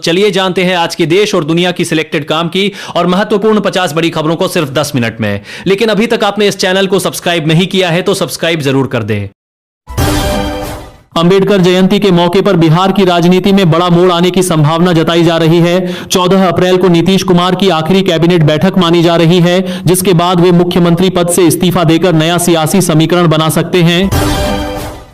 चलिए जानते हैं आज के देश और दुनिया की सिलेक्टेड काम की और महत्वपूर्ण 50 बड़ी खबरों को सिर्फ 10 मिनट में। लेकिन अभी तक आपने इस चैनल को सब्सक्राइब नहीं किया है तो सब्सक्राइब जरूर कर दें। अंबेडकर जयंती के मौके पर बिहार की राजनीति में बड़ा मोड़ आने की संभावना जताई जा रही है। 14 अप्रैल को नीतीश कुमार की आखिरी कैबिनेट बैठक मानी जा रही है, जिसके बाद वे मुख्यमंत्री पद से इस्तीफा देकर नया सियासी समीकरण बना सकते हैं।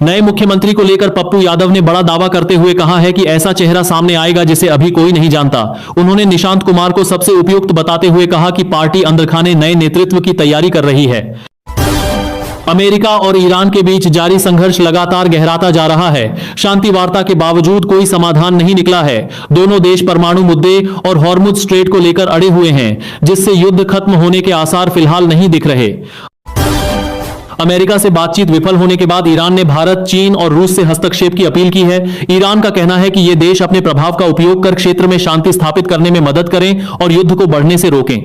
नए मुख्यमंत्री को लेकर पप्पू यादव ने बड़ा दावा करते हुए कहा है कि ऐसा चेहरा सामने आएगा जिसे अभी कोई नहीं जानता। उन्होंने निशांत कुमार को सबसे उपयुक्त बताते हुए कहा कि पार्टी अंदरखाने नए नेतृत्व की तैयारी कर रही है। अमेरिका और ईरान के बीच जारी संघर्ष लगातार गहराता जा रहा है। शांति वार्ता के बावजूद कोई समाधान नहीं निकला है। दोनों देश परमाणु मुद्दे और हॉर्मुज स्ट्रेट को लेकर अड़े हुए हैं, जिससे युद्ध खत्म होने के आसार फिलहाल नहीं दिख रहे। अमेरिका से बातचीत विफल होने के बाद ईरान ने भारत, चीन और रूस से हस्तक्षेप की अपील की है। ईरान का कहना है कि ये देश अपने प्रभाव का उपयोग कर क्षेत्र में शांति स्थापित करने में मदद करें और युद्ध को बढ़ने से रोकें।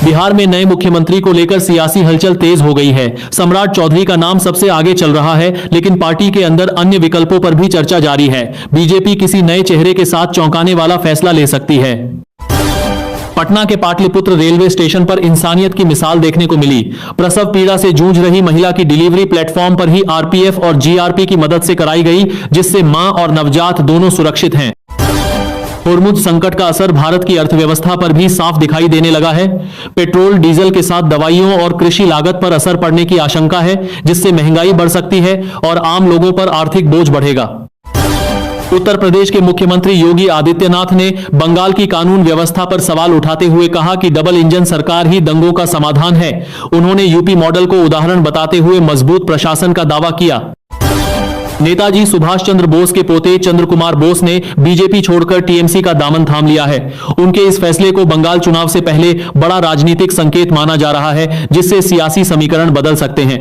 बिहार में नए मुख्यमंत्री को लेकर सियासी हलचल तेज हो गई है। सम्राट चौधरी का नाम सबसे आगे चल रहा है, लेकिन पार्टी के अंदर अन्य विकल्पों पर भी चर्चा जारी है। बीजेपी किसी नए चेहरे के साथ चौंकाने वाला फैसला ले सकती है। पटना के पाटलिपुत्र रेलवे स्टेशन पर इंसानियत की मिसाल देखने को मिली। प्रसव पीड़ा से जूझ रही महिला की डिलीवरी प्लेटफॉर्म पर ही आरपीएफ और जीआरपी की मदद से कराई गई, जिससे मां और नवजात दोनों सुरक्षित हैं। हॉर्मुज संकट का असर भारत की अर्थव्यवस्था पर भी साफ दिखाई देने लगा है। पेट्रोल, डीजल के साथ दवाइयों और कृषि लागत पर असर पड़ने की आशंका है, जिससे महंगाई बढ़ सकती है और आम लोगों पर आर्थिक बोझ बढ़ेगा। उत्तर प्रदेश के मुख्यमंत्री योगी आदित्यनाथ ने बंगाल की कानून व्यवस्था पर सवाल उठाते हुए कहा कि डबल इंजन सरकार ही दंगों का समाधान है। उन्होंने यूपी मॉडल को उदाहरण बताते हुए मजबूत प्रशासन का दावा किया। नेताजी सुभाष चंद्र बोस के पोते चंद्र कुमार बोस ने बीजेपी छोड़कर टीएमसी का दामन थाम लिया है। उनके इस फैसले को बंगाल चुनाव से पहले बड़ा राजनीतिक संकेत माना जा रहा है, जिससे सियासी समीकरण बदल सकते हैं।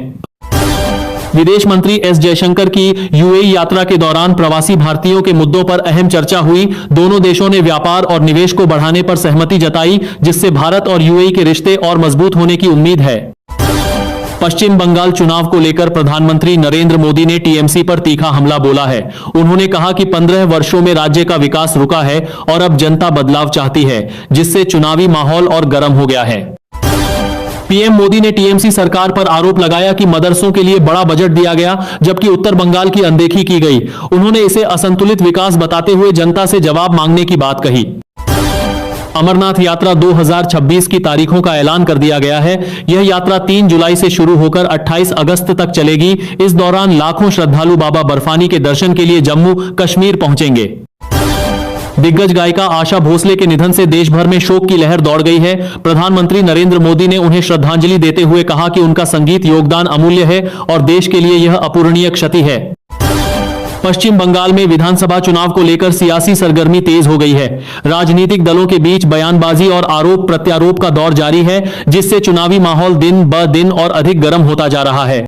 विदेश मंत्री एस जयशंकर की यूएई यात्रा के दौरान प्रवासी भारतीयों के मुद्दों पर अहम चर्चा हुई। दोनों देशों ने व्यापार और निवेश को बढ़ाने पर सहमति जताई, जिससे भारत और यूएई के रिश्ते और मजबूत होने की उम्मीद है। पश्चिम बंगाल चुनाव को लेकर प्रधानमंत्री नरेंद्र मोदी ने टीएमसी पर तीखा हमला बोला है। उन्होंने कहा कि 15 वर्षों में राज्य का विकास रुका है और अब जनता बदलाव चाहती है, जिससे चुनावी माहौल और गर्म हो गया है। पीएम मोदी ने टीएमसी सरकार पर आरोप लगाया कि मदरसों के लिए बड़ा बजट दिया गया, जबकि उत्तर बंगाल की अनदेखी की गई। उन्होंने इसे असंतुलित विकास बताते हुए जनता से जवाब मांगने की बात कही। अमरनाथ यात्रा 2026 की तारीखों का ऐलान कर दिया गया है। यह यात्रा 3 जुलाई से शुरू होकर 28 अगस्त तक चलेगी। इस दौरान लाखों श्रद्धालु बाबा बर्फानी के दर्शन के लिए जम्मू कश्मीर पहुंचेंगे। दिग्गज गायिका आशा भोसले के निधन से देश भर में शोक की लहर दौड़ गई है। प्रधानमंत्री नरेंद्र मोदी ने उन्हें श्रद्धांजलि देते हुए कहा कि उनका संगीत योगदान अमूल्य है और देश के लिए यह अपूरणीय क्षति है। पश्चिम बंगाल में विधानसभा चुनाव को लेकर सियासी सरगर्मी तेज हो गई है। राजनीतिक दलों के बीच बयानबाजी और आरोप प्रत्यारोप का दौर जारी है, जिससे चुनावी माहौल दिन ब दिन और अधिक गर्म होता जा रहा है।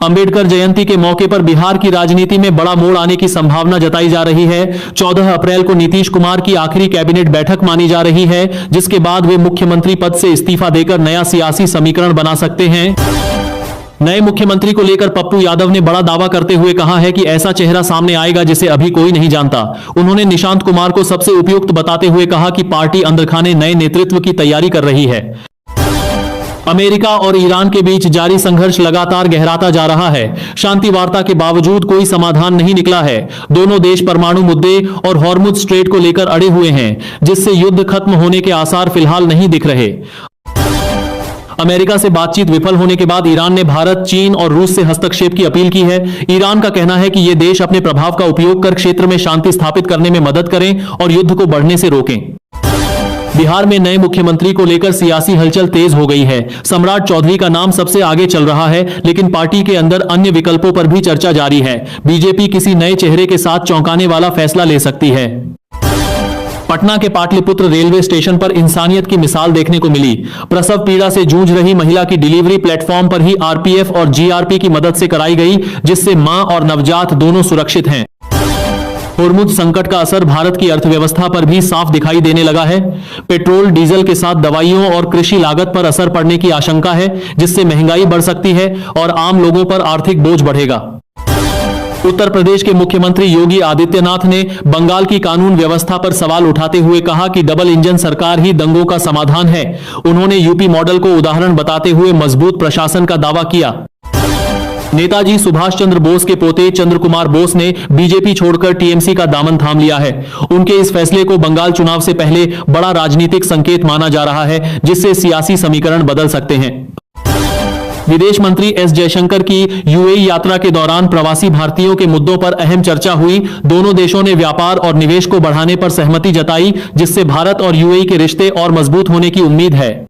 अंबेडकर जयंती के मौके पर बिहार की राजनीति में बड़ा मोड़ आने की संभावना जताई जा रही है। 14 अप्रैल को नीतीश कुमार की आखिरी कैबिनेट बैठक मानी जा रही है, जिसके बाद वे मुख्यमंत्री पद से इस्तीफा देकर नया सियासी समीकरण बना सकते हैं। नए मुख्यमंत्री को लेकर पप्पू यादव ने बड़ा दावा करते हुए कहा है कि ऐसा चेहरा सामने आएगा जिसे अभी कोई नहीं जानता। उन्होंने निशांत कुमार को सबसे उपयुक्त बताते हुए कहा कि पार्टी अंदरखाने नए नेतृत्व की तैयारी कर रही है। अमेरिका और ईरान के बीच जारी संघर्ष लगातार गहराता जा रहा है। शांति वार्ता के बावजूद कोई समाधान नहीं निकला है। दोनों देश परमाणु मुद्दे और हॉर्मुज स्ट्रेट को लेकर अड़े हुए हैं, जिससे युद्ध खत्म होने के आसार फिलहाल नहीं दिख रहे। अमेरिका से बातचीत विफल होने के बाद ईरान ने भारत, चीन और रूस से हस्तक्षेप की अपील की है। ईरान का कहना है कि ये देश अपने प्रभाव का उपयोग कर क्षेत्र में शांति स्थापित करने में मदद करें और युद्ध को बढ़ने से रोकें। बिहार में नए मुख्यमंत्री को लेकर सियासी हलचल तेज हो गई है। सम्राट चौधरी का नाम सबसे आगे चल रहा है, लेकिन पार्टी के अंदर अन्य विकल्पों पर भी चर्चा जारी है। बीजेपी किसी नए चेहरे के साथ चौंकाने वाला फैसला ले सकती है। पटना के पाटलिपुत्र रेलवे स्टेशन पर इंसानियत की मिसाल देखने को मिली। प्रसव पीड़ा से जूझ रही महिला की डिलीवरी प्लेटफॉर्म पर ही आरपीएफ और जीआरपी की मदद से कराई गई, जिससे मां और नवजात दोनों सुरक्षित हैं। हॉर्मुज संकट का असर भारत की अर्थव्यवस्था पर भी साफ दिखाई देने लगा है। पेट्रोल, डीजल के साथ दवाइयों और कृषि लागत पर असर पड़ने की आशंका है, जिससे महंगाई बढ़ सकती है और आम लोगों पर आर्थिक बोझ बढ़ेगा। उत्तर प्रदेश के मुख्यमंत्री योगी आदित्यनाथ ने बंगाल की कानून व्यवस्था पर सवाल उठाते हुए कहा कि डबल इंजन सरकार ही दंगों का समाधान है। उन्होंने यूपी मॉडल को उदाहरण बताते हुए मजबूत प्रशासन का दावा किया। नेताजी सुभाष चंद्र बोस के पोते चंद्र कुमार बोस ने बीजेपी छोड़कर टीएमसी का दामन थाम लिया है। उनके इस फैसले को बंगाल चुनाव से पहले बड़ा राजनीतिक संकेत माना जा रहा है, जिससे सियासी समीकरण बदल सकते हैं। विदेश मंत्री एस जयशंकर की यूएई यात्रा के दौरान प्रवासी भारतीयों के मुद्दों पर अहम चर्चा हुई। दोनों देशों ने व्यापार और निवेश को बढ़ाने पर सहमति जताई, जिससे भारत और यूएई के रिश्ते और मजबूत होने की उम्मीद है।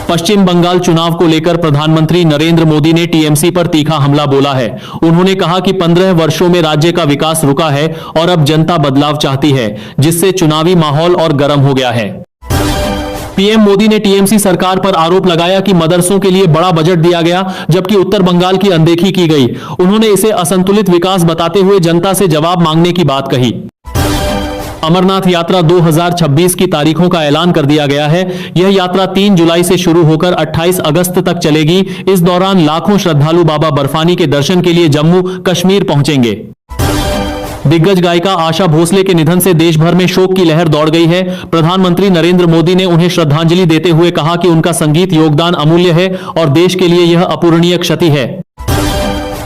पश्चिम बंगाल चुनाव को लेकर प्रधानमंत्री नरेंद्र मोदी ने टीएमसी पर तीखा हमला बोला है। उन्होंने कहा कि 15 वर्षों में राज्य का विकास रुका है और अब जनता बदलाव चाहती है, जिससे चुनावी माहौल और गर्म हो गया है। पीएम मोदी ने टीएमसी सरकार पर आरोप लगाया कि मदरसों के लिए बड़ा बजट दिया गया, जबकि उत्तर बंगाल की अनदेखी की गई। उन्होंने इसे असंतुलित विकास बताते हुए जनता से जवाब मांगने की बात कही। अमरनाथ यात्रा 2026 की तारीखों का ऐलान कर दिया गया है। यह यात्रा 3 जुलाई से शुरू होकर 28 अगस्त तक चलेगी। इस दौरान लाखों श्रद्धालु बाबा बर्फानी के दर्शन के लिए जम्मू कश्मीर पहुंचेंगे। दिग्गज गायिका आशा भोसले के निधन से देश भर में शोक की लहर दौड़ गई है। प्रधानमंत्री नरेंद्र मोदी ने उन्हें श्रद्धांजलि देते हुए कहा कि उनका संगीत योगदान अमूल्य है और देश के लिए यह अपूरणीय क्षति है।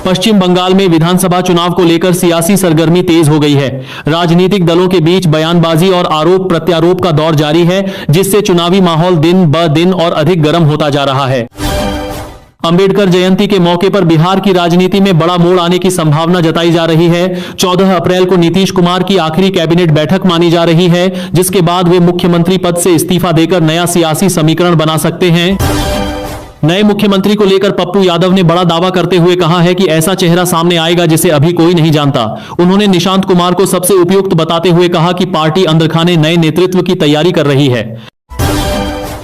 पश्चिम बंगाल में विधानसभा चुनाव को लेकर सियासी सरगर्मी तेज हो गई है। राजनीतिक दलों के बीच बयानबाजी और आरोप प्रत्यारोप का दौर जारी है, जिससे चुनावी माहौल दिन ब दिन और अधिक गर्म होता जा रहा है। अंबेडकर जयंती के मौके पर बिहार की राजनीति में बड़ा मोड़ आने की संभावना जताई जा रही है। 14 अप्रैल को नीतीश कुमार की आखिरी कैबिनेट बैठक मानी जा रही है, जिसके बाद वे मुख्यमंत्री पद से इस्तीफा देकर नया सियासी समीकरण बना सकते हैं। नए मुख्यमंत्री को लेकर पप्पू यादव ने बड़ा दावा करते हुए कहा है कि ऐसा चेहरा सामने आएगा जिसे अभी कोई नहीं जानता। उन्होंने निशांत कुमार को सबसे उपयुक्त बताते हुए कहा कि पार्टी अंदरखाने नए नेतृत्व की तैयारी कर रही है।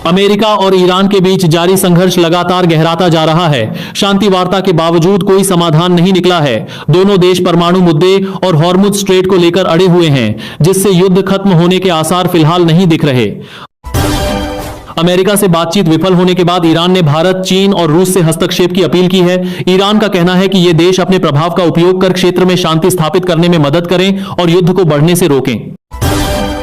अमेरिका और ईरान के बीच जारी संघर्ष लगातार गहराता जा रहा है। शांति वार्ता के बावजूद कोई समाधान नहीं निकला है। दोनों देश परमाणु मुद्दे और हॉर्मुज स्ट्रेट को लेकर अड़े हुए हैं, जिससे युद्ध खत्म होने के आसार फिलहाल नहीं दिख रहे। अमेरिका से बातचीत विफल होने के बाद ईरान ने भारत, चीन और रूस से हस्तक्षेप की अपील की है। ईरान का कहना है कि ये देश अपने प्रभाव का उपयोग कर क्षेत्र में शांति स्थापित करने में मदद करें और युद्ध को बढ़ने से रोकें।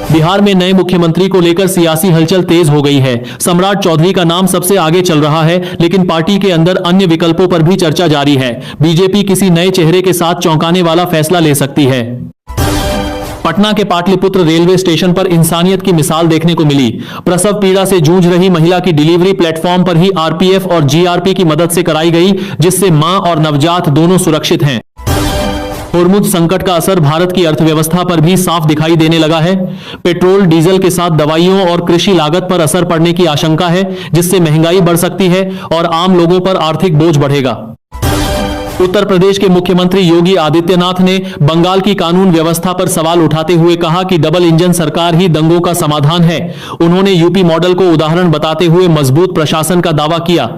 बिहार में नए मुख्यमंत्री को लेकर सियासी हलचल तेज हो गई है। सम्राट चौधरी का नाम सबसे आगे चल रहा है, लेकिन पार्टी के अंदर अन्य विकल्पों पर भी चर्चा जारी है। बीजेपी किसी नए चेहरे के साथ चौंकाने वाला फैसला ले सकती है। पटना के पाटलिपुत्र रेलवे स्टेशन पर इंसानियत की मिसाल देखने को मिली। प्रसव पीड़ा से जूझ रही महिला की डिलीवरी प्लेटफॉर्म पर ही आरपीएफ और जीआरपी की मदद से कराई गई, जिससे मां और नवजात दोनों सुरक्षित हैं। हॉर्मुज संकट का असर भारत की अर्थव्यवस्था पर भी साफ दिखाई देने लगा है। पेट्रोल, डीजल के साथ दवाइयों और कृषि लागत पर असर पड़ने की आशंका है, जिससे महंगाई बढ़ सकती है और आम लोगों पर आर्थिक बोझ बढ़ेगा। उत्तर प्रदेश के मुख्यमंत्री योगी आदित्यनाथ ने बंगाल की कानून व्यवस्था पर सवाल उठाते हुए कहा कि डबल इंजन सरकार ही दंगों का समाधान है। उन्होंने यूपी मॉडल को उदाहरण बताते हुए मजबूत प्रशासन का दावा किया।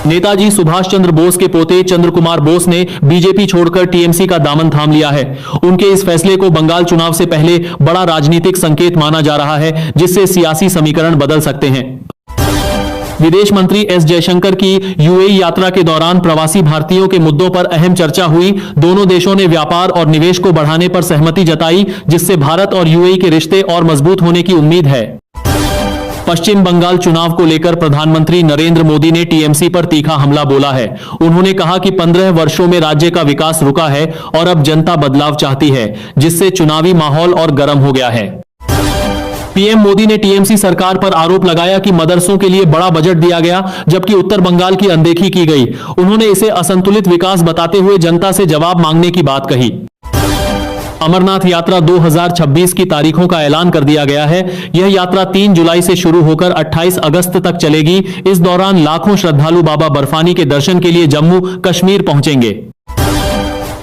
नेताजी सुभाष चंद्र बोस के पोते चंद्र कुमार बोस ने बीजेपी छोड़कर टीएमसी का दामन थाम लिया है। उनके इस फैसले को बंगाल चुनाव से पहले बड़ा राजनीतिक संकेत माना जा रहा है, जिससे सियासी समीकरण बदल सकते हैं। विदेश मंत्री एस जयशंकर की यूएई यात्रा के दौरान प्रवासी भारतीयों के मुद्दों पर अहम चर्चा हुई। दोनों देशों ने व्यापार और निवेश को बढ़ाने पर सहमति जताई, जिससे भारत और यूएई के रिश्ते और मजबूत होने की उम्मीद है। पश्चिम बंगाल चुनाव को लेकर प्रधानमंत्री नरेंद्र मोदी ने टीएमसी पर तीखा हमला बोला है। उन्होंने कहा कि 15 वर्षों में राज्य का विकास रुका है और अब जनता बदलाव चाहती है, जिससे चुनावी माहौल और गर्म हो गया है। पीएम मोदी ने टीएमसी सरकार पर आरोप लगाया कि मदरसों के लिए बड़ा बजट दिया गया, जबकि उत्तर बंगाल की अनदेखी की गई। उन्होंने इसे असंतुलित विकास बताते हुए जनता से जवाब मांगने की बात कही। अमरनाथ यात्रा 2026 की तारीखों का ऐलान कर दिया गया है। यह यात्रा 3 जुलाई से शुरू होकर 28 अगस्त तक चलेगी। इस दौरान लाखों श्रद्धालु बाबा बर्फानी के दर्शन के लिए जम्मू कश्मीर पहुंचेंगे।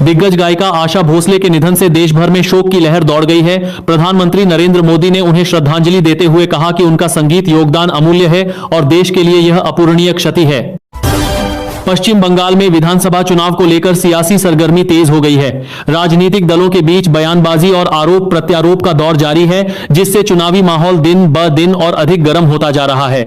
दिग्गज गायिका आशा भोसले के निधन से देश भर में शोक की लहर दौड़ गई है। प्रधानमंत्री नरेंद्र मोदी ने उन्हें श्रद्धांजलि देते हुए कहा कि उनका संगीत योगदान अमूल्य है और देश के लिए यह अपूरणीय क्षति है। पश्चिम बंगाल में विधानसभा चुनाव को लेकर सियासी सरगर्मी तेज हो गई है। राजनीतिक दलों के बीच बयानबाजी और आरोप प्रत्यारोप का दौर जारी है, जिससे चुनावी माहौल दिन ब दिन और अधिक गर्म होता जा रहा है।